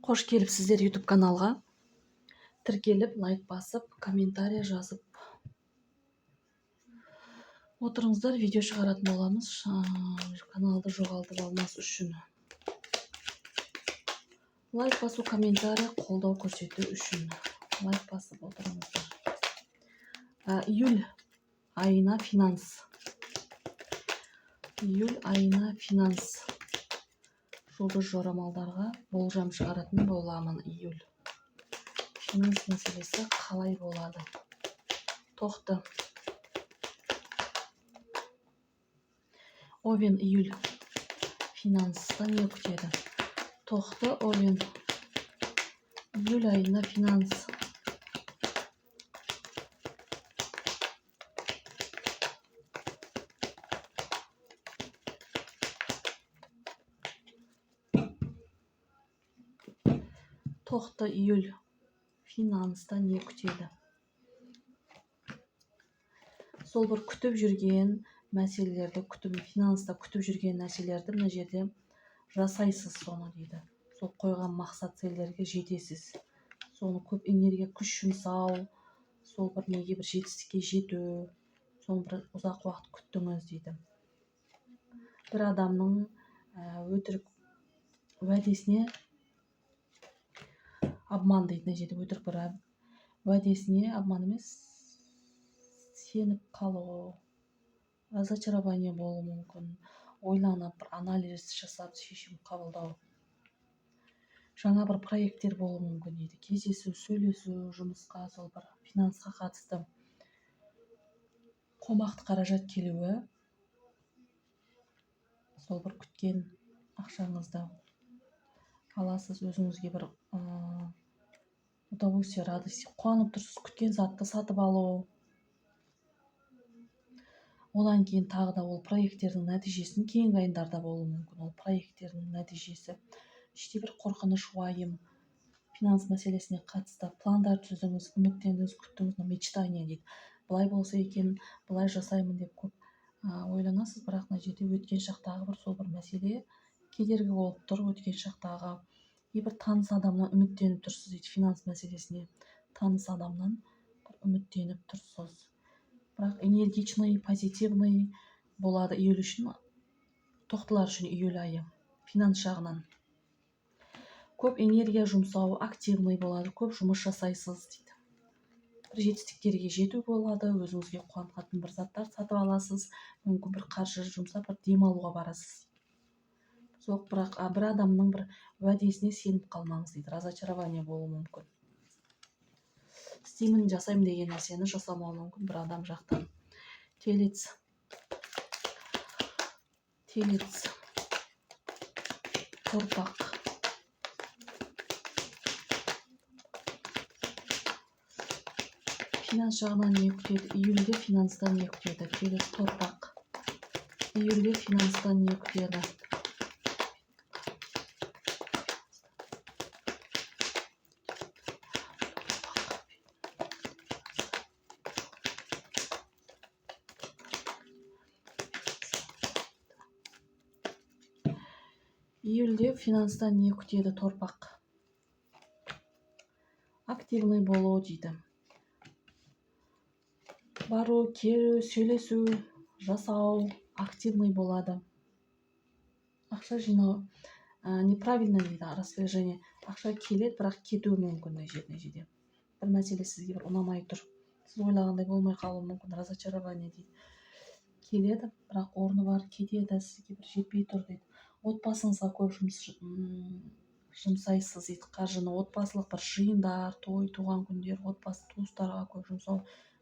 Қош келіпсіздер YouTube каналға. Тіркеліп, лайк басып, комментарий жазып отырыңыздар. Видео шығаратын боламыз. Каналды жоғалтып алмас үшін. Лайк басу, комментарий, қолдау көрсету үшін. Лайк басып отырыңыздар. Июль айына финанс. Июль айына финанс. Жұлдыз жорамалдарға болжам шығаратын боламын. Июль. Финанс мәселесі қалай болады? Тоқты. Овен июль. Финанста не күтеді? Тоқты Овен. Июль айына финанс. Тоқты июль. Финанста не күтеді? Сол бір күтіп жүрген мәселелерді, финанста күтіп жүрген нәрселерді мына жерде жасайсыз соны дейді. Сол қойған мақсат целдерге жетесіз. Соны көп энергия, күш жұмсау, сол бір неге бір жетістікке жету, соны бір ұзақ уақыт күттіңіз дейді. Bir адамның өтірік уәдесіне обман дейді мына жерде. Өтірік бір уәдесіне обман емес, сеніп қалу, разочарование болуы мүмкін, ойланып, бір анализ жасап, шешім қабылдау. Жаңа бір проекттер болуы мүмкін дейді. Кездесу, сөйлесу, жұмысқа, сол бір финансқа қатысты қомақты қаражат келуі, сол бір күткен ақшаңызды аласыз, өзіңізге бір удовольствие, радость, қуанып тұрсыз, күткен затты сатып алу. Одан кейін тағы да ол проекттердің нәтижесін кейінгі айдарда болуы мүмкін. Ол проекттердің нәтижесі, іште бір қорқыныш, уайым, финанс мәселесіне қатысты пландар түздіңіз, үміттендіңіз, күттіңіз, мечтание дейді. Былай болса екен, былай жасаймын деп көп ойланасыз, бірақ мына жерде өткен шақтағы бір сол бір мәселе кедергі болып тұр. Өткен шақтағы бір таныс адамнан үміттеніп тұрсыз дейді. Финанс мәселесіне таныс адамнан үміттеніп тұрсыз. Бірақ энергичный, позитивный болады июль үшін, тоқтылар үшін июль айы. Финанс жағынан көп энергия жұмсау, активный болады, көп жұмыс жасайсыз дейді. Бір жетістіктерге жету болады, өзіңізге қуантатын бір заттар сатып аласыз, мүмкін бір қаржы жұмсап, бір демалуға барасыз. Жоқ, бірақ бір адамның бір уәдесіне сеніп қалмаңыз дейді. Разочарование болуы мүмкін. Істеймін, жасаймын деген нәрсені жасамауы мүмкін бір адам жақтан. Телец. Торпақ. Финанс жағынан не күтеді? Июльде финанстан не күтеді? Телец, торпақ. Июльде финанстан не күтеді? Июльде финанстан не күтеді? Торпақ. Активный болу дейді. Бару, келу, сөйлесу, жасау, активный болады. Ақша жинау, неправильно дейді, распоряжение. Ақша келеді, бірақ кетуі мүмкін мына жерде. Бір мәселе сізге бір ұнамай тұр. Сіз ойлағандай болмай қалуы мүмкін, разочарование дейді. Келеді, бірақ орны бар, кетеді, сізге бір жетпей тұр дейді. Отбасыңызға көп жұмсайсыз дейді, қаржыны. Отбасылық бір жиындар, той, туған күндер, отбасы, туыстарға көп жұмсау.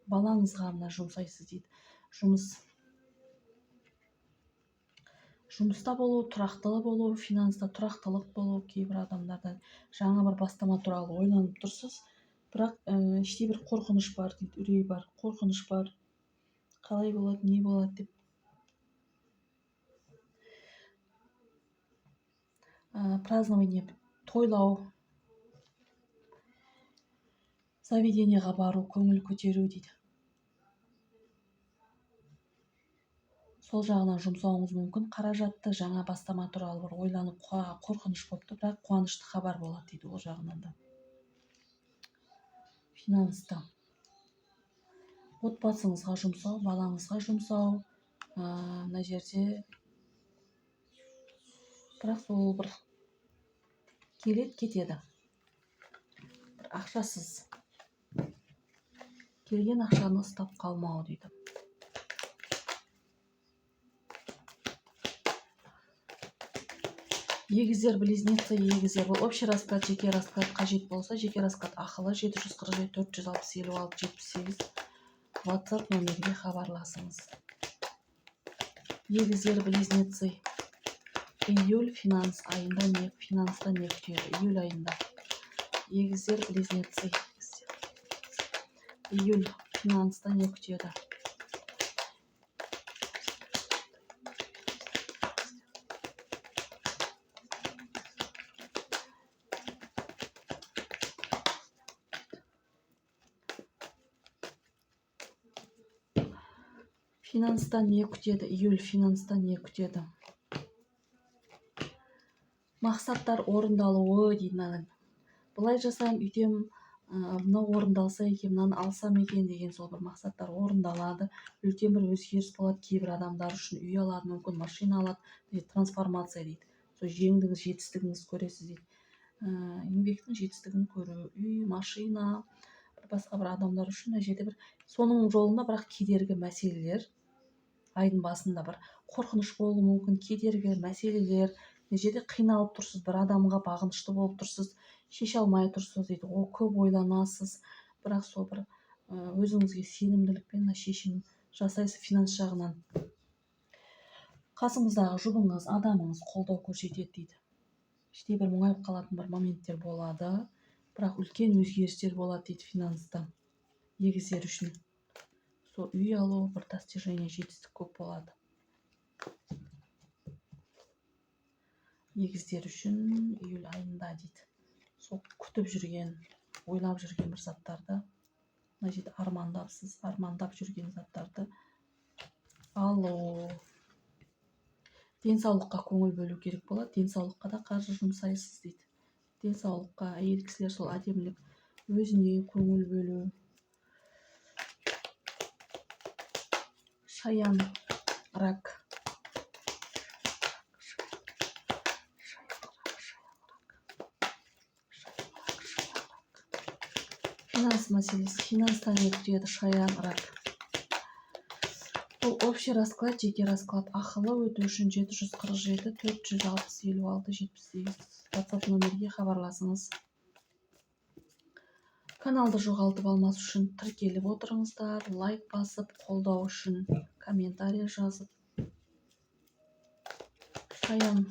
Балаңызға мына жұмсайсыз дейді. Жұмыста болу, тұрақтылы болу, финанста тұрақтылық болу, кейбір адамдардан жаңа бір бастама туралы ойланып тұрсыз, бірақ іште бір қорқыныш бар дейді, үрей бар, қорқыныш бар. Қалай болады, не болады деп. Празднование, тойлау, заведениеға бару, көңіл көтеру дейді. сол жағынан жұмсауыңыз мүмкін. Қаражатты жаңа бастама туралы бір ойланып қорқыныш болыпты, бірақ қуанышты хабар болады дейді ол жағынан да. Финанста отбасыңызға жұмсау, балаңызға жұмсау, мына жерде бірақ сол бір келеді кетеді, бір ақшасыз келген ақшаны ұстап қалмау дейді. Егіздер, близнецы, егіздер. Бұл общий расклад, жеке расклад қажет болса, жеке расклад ақылы 747 460 56 78 WhatsApp номерге хабарласыңыз. Егіздер, близнецы. Июль финанс айында не күтеді? Июль айында. Егіздер, близнецы. Июль финанста не күтеді? Финанстан не күтеді? Июль финанстан не күтеді? Мақсаттар орындалуы дейді. Бұлай жасайым, үйтем, мынау орындалса екен, мынаны алсам екен деген сол бір мақсаттар орындалады. Үлкен бір өзгеріс болады. Кейбір адамдар үшін үй алады, мүмкін машина алады. Трансформация дейді. Сол жеңдіңіз, жетістігіңіз көресіз дейді. Еңбектің жетістігін көру, үй, машина, басқа бір адамдар үшін мына жерде бір соның жолында бірақ кедергі мәселелер, айдың басында бір қорқыныш болуы мүмкін, кедергі мәселелер, мына жерде қиналып тұрсыз, бір адамға бағынышты болып тұрсыз, шеше алмай тұрсыз дейді. Көп ойланасыз, бірақ сол бір өзіңізге сенімділікпен шешім жасайсыз финанс жағынан. Қасыңыздағы жұбыңыз, адамыңыз қолдау көрсетеді дейді. Іште бір мұңайып қалатын бір моменттер болады, бірақ үлкен өзгерістер болады дейді финанста. Егіздер үшін сол үй алу, бір достижение, жетістік көп болады. Егіздер үшін июль айында дейді. Сол күтіп жүрген, ойлап жүрген бір заттарды, мына жерде армандап жүрген заттарды алу. Денсаулыққа көңіл бөлу керек болады. Денсаулыққа да қаржы жұмсайсыз дейді. Денсаулыққа, әйел кісілер сол әдемілік, өзіне көңіл бөлу. Шаян, рак. Финанс мәселесі. Финанстан не күтеді? Шаян, рак. Бұл общий расклад, жеке расклад ақылы өту үшін 747 460 56 78 WhatsApp номерге хабарласыңыз. Каналды жоғалтып алмас үшін тіркеліп отырыңыздар, лайк басып, қолдау үшін комментарий жазып. Шаян.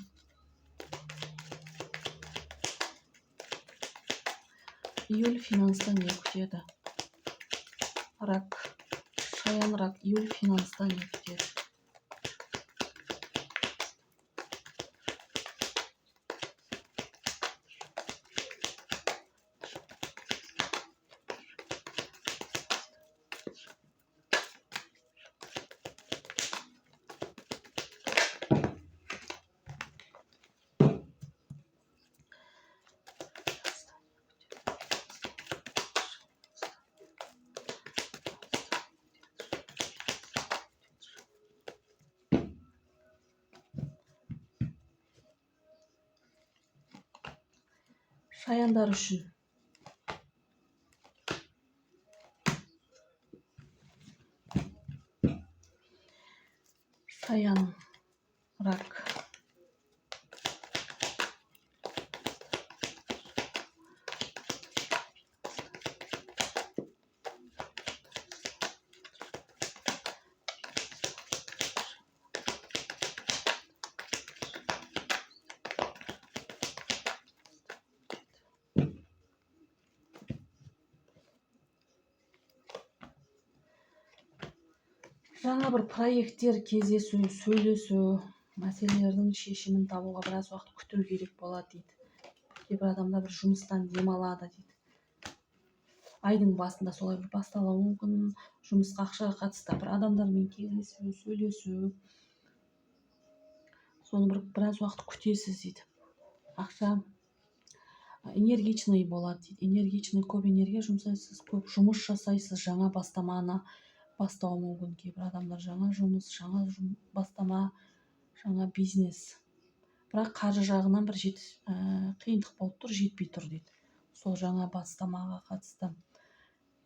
Июль финанстан не күтеді? Рак. Шаян, рак. Июль финанстан не күтеді? Шаяндар үшін. Шаян, рак. Жаңа бір проекттер, кездесу, сөйлесу, мәселелердің шешімін табуға біраз уақыт күту керек болады дейді. Кейбір адамдар бір жұмыстан демалады дейді. Айдың басында солай бір басталуы мүмкін, жұмысқа, ақшаға қатысты бір адамдармен кездесу, сөйлесу, соны біраз уақыт күтесіз дейді. Ақша энергичный болады дейді. Энергичный, көп энергия жұмсайсыз, көп жұмыс жасайсыз, жаңа бастаманы бастауы мүмкін. Кейбір адамдар жаңа жұмыс, бастама, жаңа бизнес. Бірақ қаржы жағынан бір қиындық болып тұр, жетпей тұр дейді. Сол жаңа бастамаға қатысты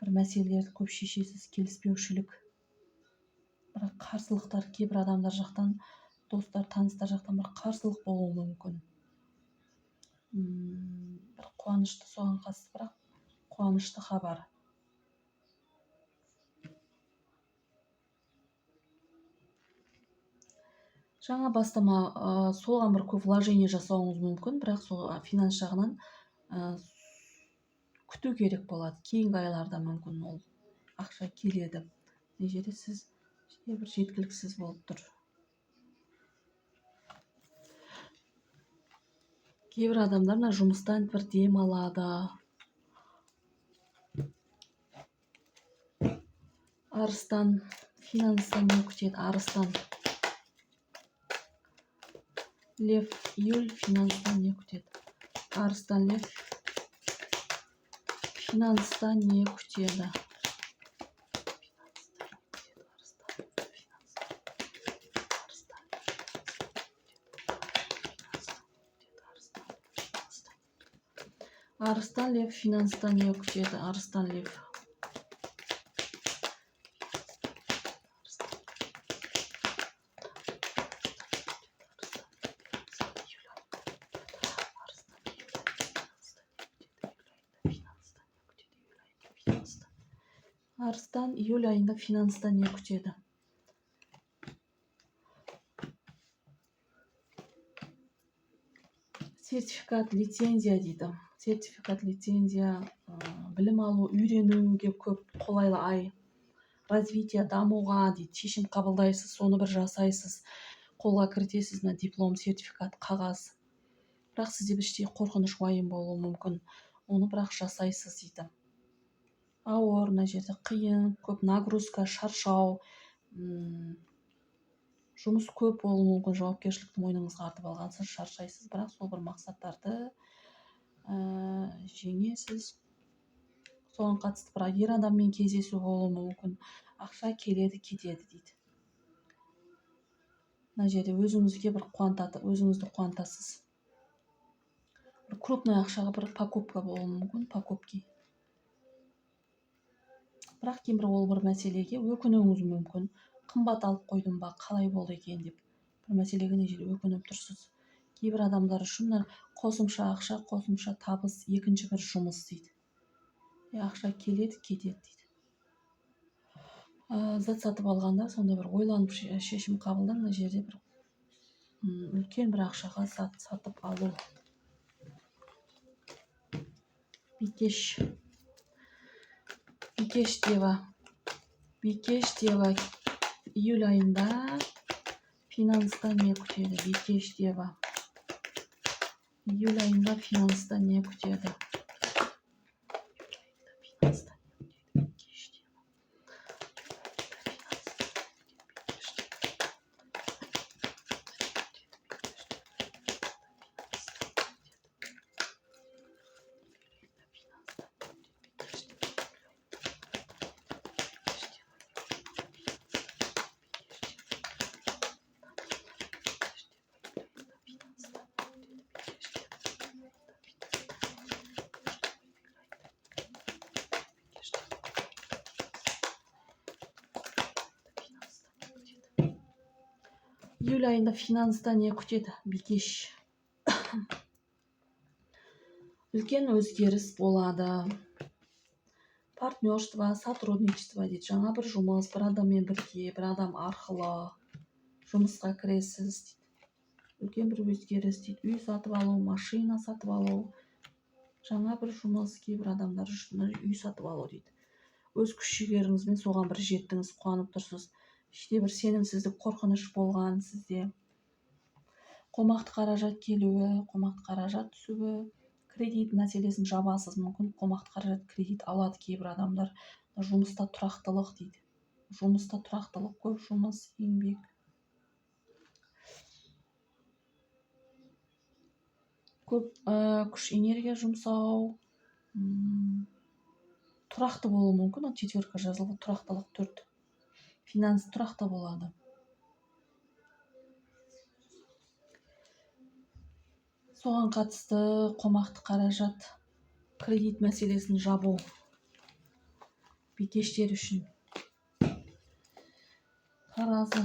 бір мәселелерді көп шешесіз, келіспеушілік, бірақ қарсылықтар кейбір адамдар жақтан, достар, таныстар жақтан бір қарсылық болуы мүмкін. Бір қуанышты, соған қатысты бірақ қуанышты хабар. Жаңа бастама, соған бір көп вложение жасауыңыз мүмкін, бірақ сол финанс жағынан күту керек болады. Кейінгі айларда мүмкін ол ақша келеді. Не жерде сіз бір жеткіліксіз болып тұр. Кейбір адамдар жұмыстан бір дем алады. Арыстан финанстан не күтеді? Арыстан. Лев, июль финанстан не күтеді? Арыстан, лев финанстан не күтеді? Арыстан, лев финанстан не күтеді? Арыстан, лев. Арыстан, июль айында финанстан не күтеді? Сертификат, лицензия дейді. Сертификат, лицензия, білім алу, үйренуге көп қолайлы ай. Развитие, дамуға дейді. Шешім қабылдайсыз, соны бір жасайсыз, қолға кіртесіз, диплом, сертификат, қағаз. Бірақ сізде іштей қорқыныш, уайым болуы мүмкін. Оны бірақ жасайсыз дейді. Ауыр, мына жерде қиын, көп нагрузка, шаршау, жұмыс көп болуы мүмкін, жауапкершілікті мойныңызға артып алғансыз, шаршайсыз, бірақ сол бір мақсаттарды жеңесіз. Соған қатысты бірақ ер адаммен кездесу болуы мүмкін, ақша келеді, кетеді дейді. Мына жерде өзіңізге бір өзіңізді қуантасыз. Бір крупный ақшаға бір покупка болуы мүмкін, покупки. Бірақ кейбір ол бір мәселеге өкінуіңіз мүмкін. Қымбат алып қойдым ба, қалай болды екен деп. Бір мәселеге не жерде өкініп тұрсыз. Кейбір адамдар үшін қосымша ақша, қосымша табыс, екінші бір жұмыс дейді. Ақша келеді, кетеді дейді. Зат сатып алғанда сонда бір ойланып шешім қабылдаңыз. Мына жерде бір үлкен бір ақшаға сатып алу. Бикеш. Бикеш дева. Бикеш дева июль айында финанстан не күтеді? Бикеш дева. Июль айында финанстан не күтеді? Июль айында финанстан не күтеді? Бикеш. Үлкен өзгеріс болады. Партнерство, сотрудничество дейді. Жаңа бір жұмыс, бір адаммен бірге, бір адам арқылы жұмысқа кіресіз дейді. Үлкен бір өзгеріс дейді. Үй сатып алу, машина сатып алу. Жаңа бір жұмыс, кейбір адамдар үшін үй сатып алу дейді. Өз күш-жігеріңізбен соған бір жеттіңіз, қуанып тұрсыз. Іште бір сенімсіздік, қорқыныш болған сізде. Қомақты қаражат келуі, қомақты қаражат түсуі, кредит мәселесін жабасыз, мүмкін қомақты қаражат кредит алады кейбір адамдар. Жұмыста тұрақтылық дейді. Жұмыста тұрақтылық, көп жұмыс, еңбек. көп күш энергия жұмсау, тұрақты болуы мүмкін. Ол четверка жазылып, тұрақтылық 4. Финанс тұрақты болады. Соған қатысты қомақты қаражат, кредит мәселесін жабу бикештер үшін. Таразы